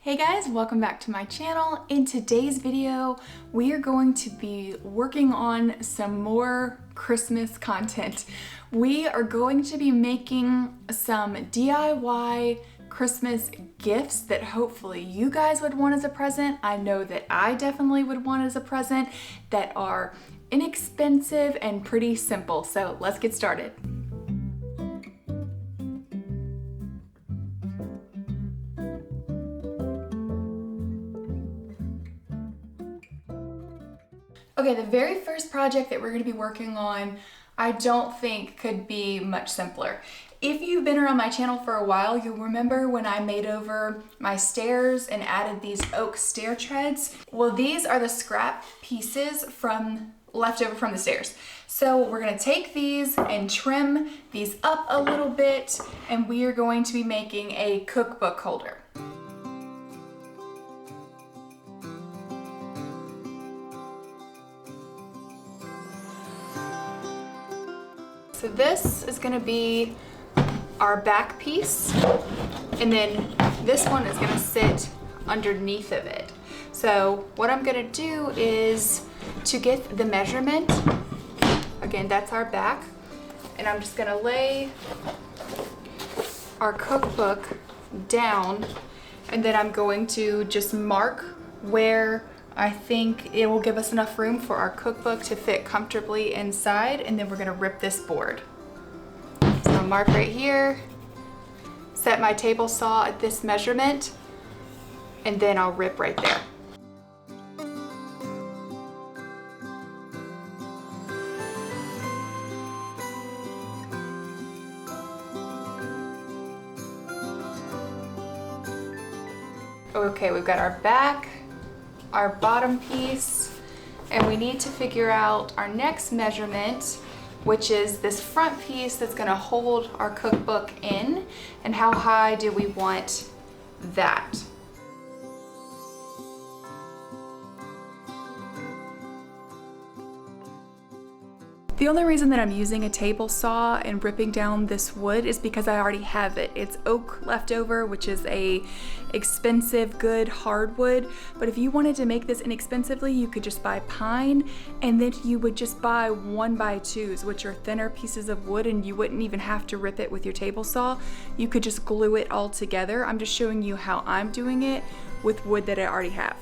Hey guys, welcome back to my channel. In today's video, we are going to be working on some more Christmas content. We are going to be making some DIY Christmas gifts that hopefully you guys would want as a present. I know that I definitely would want as a present, that are inexpensive and pretty simple. So let's get started. Okay, the very first project that we're going to be working on, I don't think could be much simpler. If you've been around my channel for a while, you'll remember when I made over my stairs and added these oak stair treads. Well, these are the scrap pieces left over from the stairs. So we're going to take these and trim these up a little bit, and we are going to be making a cookbook holder. So this is gonna be our back piece, and then this one is gonna sit underneath of it. So what I'm gonna do is, to get the measurement, again, that's our back, and I'm just gonna lay our cookbook down, and then I'm going to just mark where I think it will give us enough room for our cookbook to fit comfortably inside, and then we're gonna rip this board. So I'll mark right here, set my table saw at this measurement, and then I'll rip right there. Okay, we've got our back, our bottom piece, and we need to figure out our next measurement, which is this front piece that's going to hold our cookbook in, and how high do we want that. The only reason that I'm using a table saw and ripping down this wood is because I already have it. It's oak leftover, which is a expensive, good hardwood. But if you wanted to make this inexpensively, you could just buy pine, and then you would just buy 1x2s, which are thinner pieces of wood, and you wouldn't even have to rip it with your table saw. You could just glue it all together. I'm just showing you how I'm doing it with wood that I already have.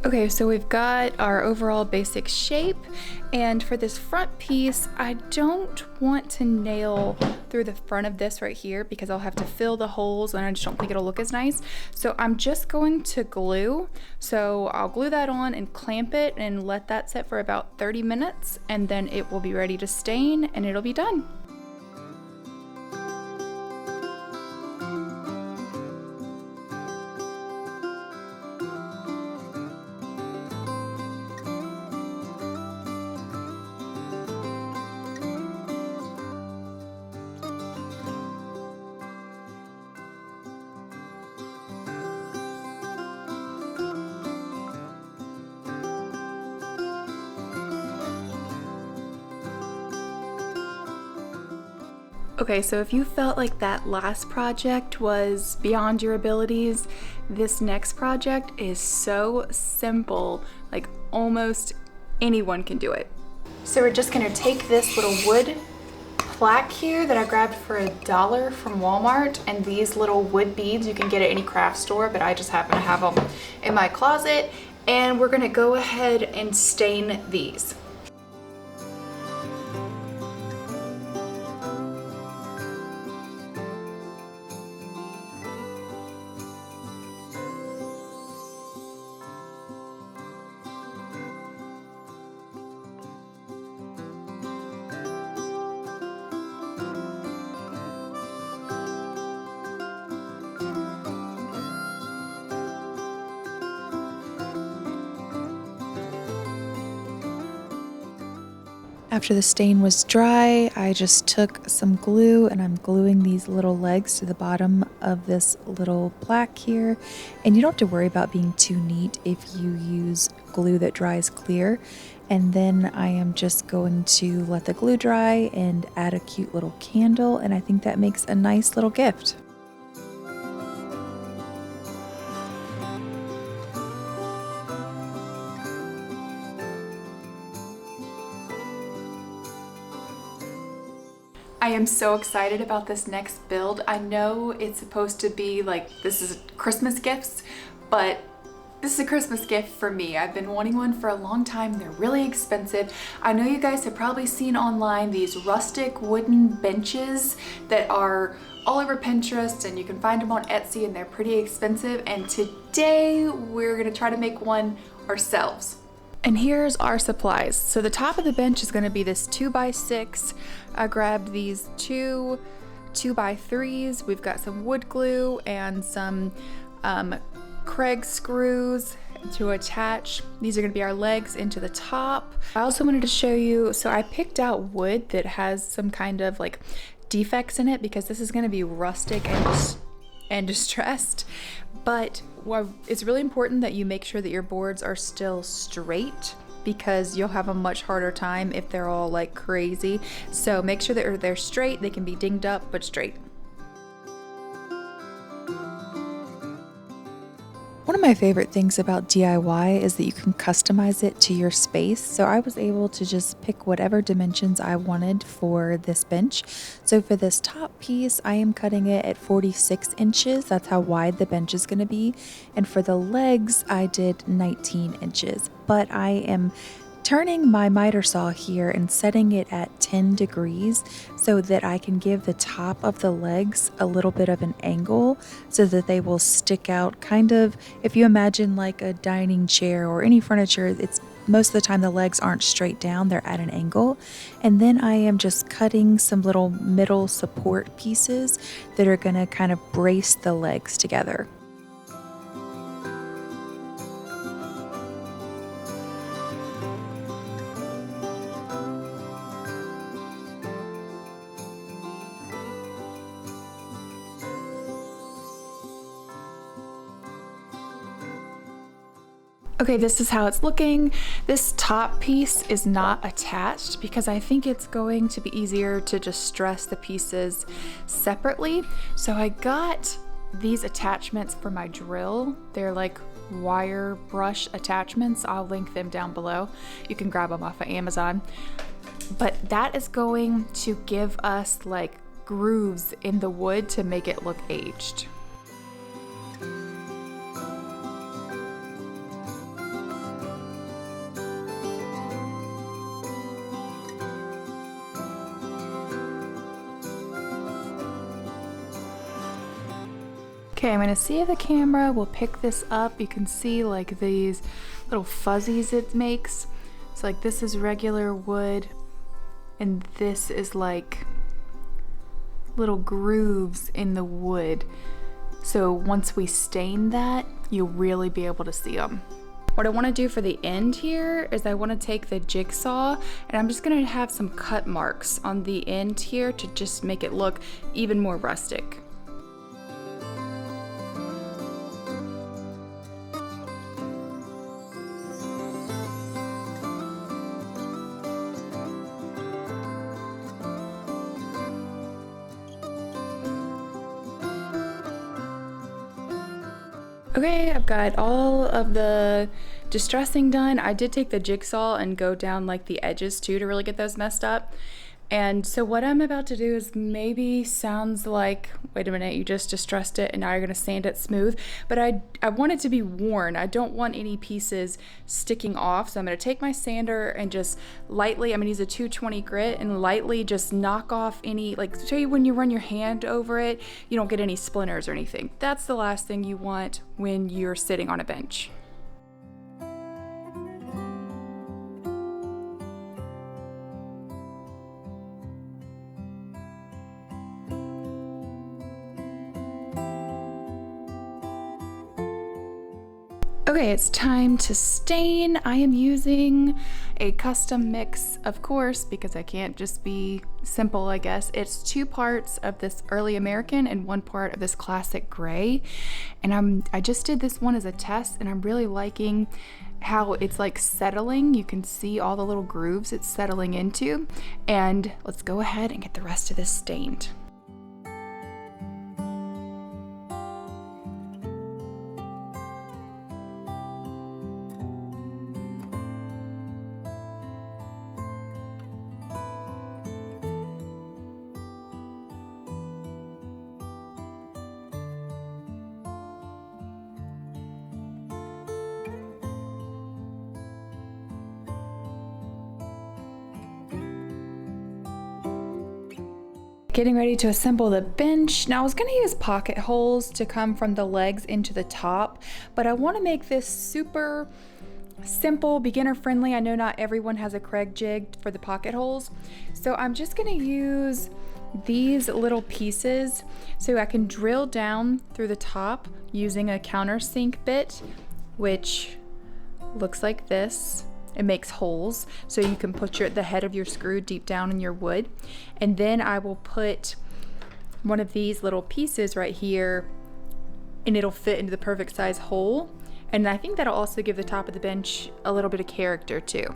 Okay, so we've got our overall basic shape, and for this front piece, I don't want to nail through the front of this right here because I'll have to fill the holes and I just don't think it'll look as nice. So I'm just going to glue. So I'll glue that on and clamp it and let that set for about 30 minutes, and then it will be ready to stain and it'll be done. Okay, so if you felt like that last project was beyond your abilities, this next project is so simple, like almost anyone can do it. So we're just gonna take this little wood plaque here that I grabbed for $1 from Walmart, and these little wood beads you can get at any craft store, but I just happen to have them in my closet, And we're gonna go ahead and stain these. After the stain was dry, I just took some glue and I'm gluing these little legs to the bottom of this little plaque here. And you don't have to worry about being too neat if you use glue that dries clear. And then I am just going to let the glue dry and add a cute little candle, and I think that makes a nice little gift. I am so excited about this next build. I know it's supposed to be like, this is Christmas gifts, but this is a Christmas gift for me. I've been wanting one for a long time. They're really expensive. I know you guys have probably seen online these rustic wooden benches that are all over Pinterest, and you can find them on Etsy, and they're pretty expensive. And today we're gonna try to make one ourselves. And here's our supplies. So the top of the bench is gonna be this 2x6. I grabbed these two 2x3s. We've got some wood glue and some Craig screws to attach. These are gonna be our legs into the top. I also wanted to show you, so I picked out wood that has some kind of like defects in it because this is gonna be rustic and distressed. But it's really important that you make sure that your boards are still straight, because you'll have a much harder time if they're all like crazy. So make sure that they're straight. They can be dinged up, but straight. One of my favorite things about DIY is that you can customize it to your space. So I was able to just pick whatever dimensions I wanted for this bench. So for this top piece, I am cutting it at 46 inches. That's how wide the bench is going to be. And for the legs, I did 19 inches. But I am turning my miter saw here and setting it at 10 degrees so that I can give the top of the legs a little bit of an angle so that they will stick out, kind of, if you imagine like a dining chair or any furniture, it's most of the time the legs aren't straight down, they're at an angle. And then I am just cutting some little middle support pieces that are going to kind of brace the legs together. Okay, this is how it's looking. This top piece is not attached because I think it's going to be easier to just dress the pieces separately. So I got these attachments for my drill. They're like wire brush attachments. I'll link them down below. You can grab them off of Amazon. But that is going to give us like grooves in the wood to make it look aged. Okay, I'm gonna see if the camera will pick this up. You can see like these little fuzzies it makes. So like this is regular wood and this is like little grooves in the wood. So once we stain that, you'll really be able to see them. What I want to do for the end here is I want to take the jigsaw and I'm just going to have some cut marks on the end here to just make it look even more rustic. Okay, I've got all of the distressing done. I did take the jigsaw and go down like the edges too to really get those messed up. And so what I'm about to do is maybe sounds like, wait a minute, you just distressed it and now you're gonna sand it smooth. But I want it to be worn. I don't want any pieces sticking off. So I'm gonna take my sander and just lightly, I'm gonna use a 220 grit and lightly just knock off any, like show you when you run your hand over it, you don't get any splinters or anything. That's the last thing you want when you're sitting on a bench. Okay, it's time to stain. I am using a custom mix, of course, because I can't just be simple, I guess. It's 2 parts of this early American and 1 part of this classic gray. And I just did this one as a test, and I'm really liking how it's like settling. You can see all the little grooves it's settling into. And let's go ahead and get the rest of this stained. Getting ready to assemble the bench. Now I was gonna use pocket holes to come from the legs into the top, but I wanna make this super simple, beginner friendly. I know not everyone has a Craig jig for the pocket holes. So I'm just gonna use these little pieces so I can drill down through the top using a countersink bit, which looks like this. It makes holes so you can put the head of your screw deep down in your wood. And then I will put one of these little pieces right here and it'll fit into the perfect size hole. And I think that'll also give the top of the bench a little bit of character too.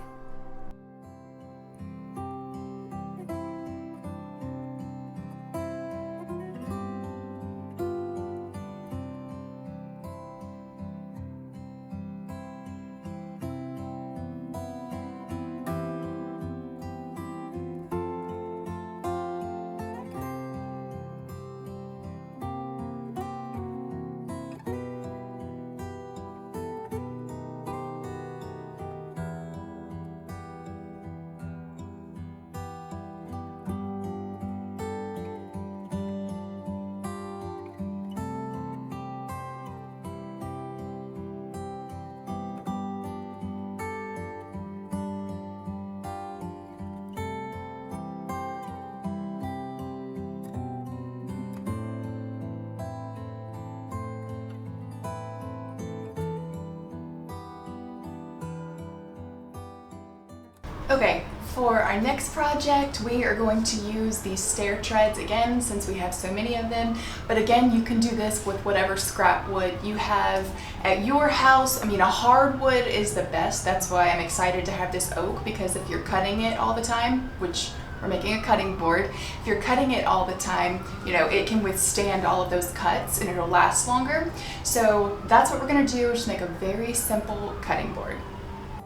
Okay, for our next project, we are going to use these stair treads again since we have so many of them. But again, you can do this with whatever scrap wood you have at your house. I mean, a hardwood is the best. That's why I'm excited to have this oak, because if you're cutting it all the time, which we're making a cutting board, if you're cutting it all the time, you know, it can withstand all of those cuts and it'll last longer. So that's what we're gonna do, just make a very simple cutting board.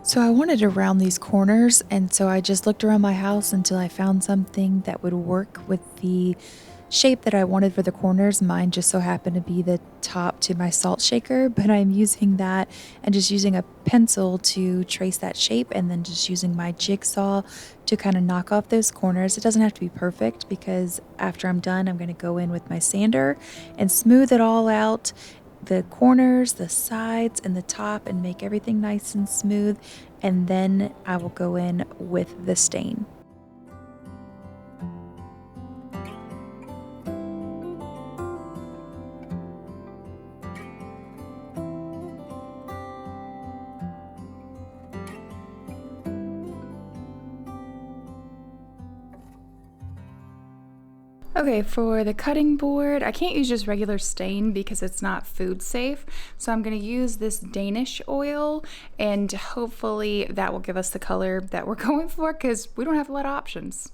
So I wanted to round these corners, and so I just looked around my house until I found something that would work with the shape that I wanted for the corners. Mine just so happened to be the top to my salt shaker, but I'm using that and just using a pencil to trace that shape, and then just using my jigsaw to kind of knock off those corners. It doesn't have to be perfect, because after I'm done, I'm going to go in with my sander and smooth it all out, the corners, the sides, and the top, and make everything nice and smooth. And then I will go in with the stain. Okay, for the cutting board, I can't use just regular stain because it's not food safe. So I'm gonna use this Danish oil, and hopefully that will give us the color that we're going for, because we don't have a lot of options.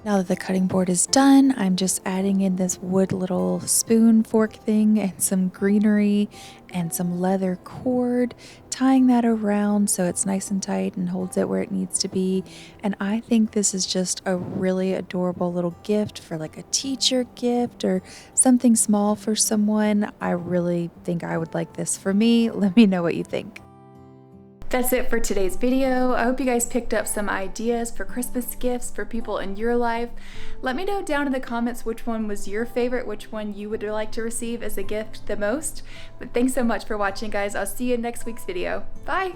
Now that the cutting board is done, I'm just adding in this wood little spoon fork thing and some greenery and some leather cord, tying that around so it's nice and tight and holds it where it needs to be. And I think this is just a really adorable little gift for like a teacher gift or something small for someone. I really think I would like this for me. Let me know what you think. That's it for today's video. I hope you guys picked up some ideas for Christmas gifts for people in your life. Let me know down in the comments which one was your favorite, which one you would like to receive as a gift the most. But thanks so much for watching, guys. I'll see you in next week's video. Bye!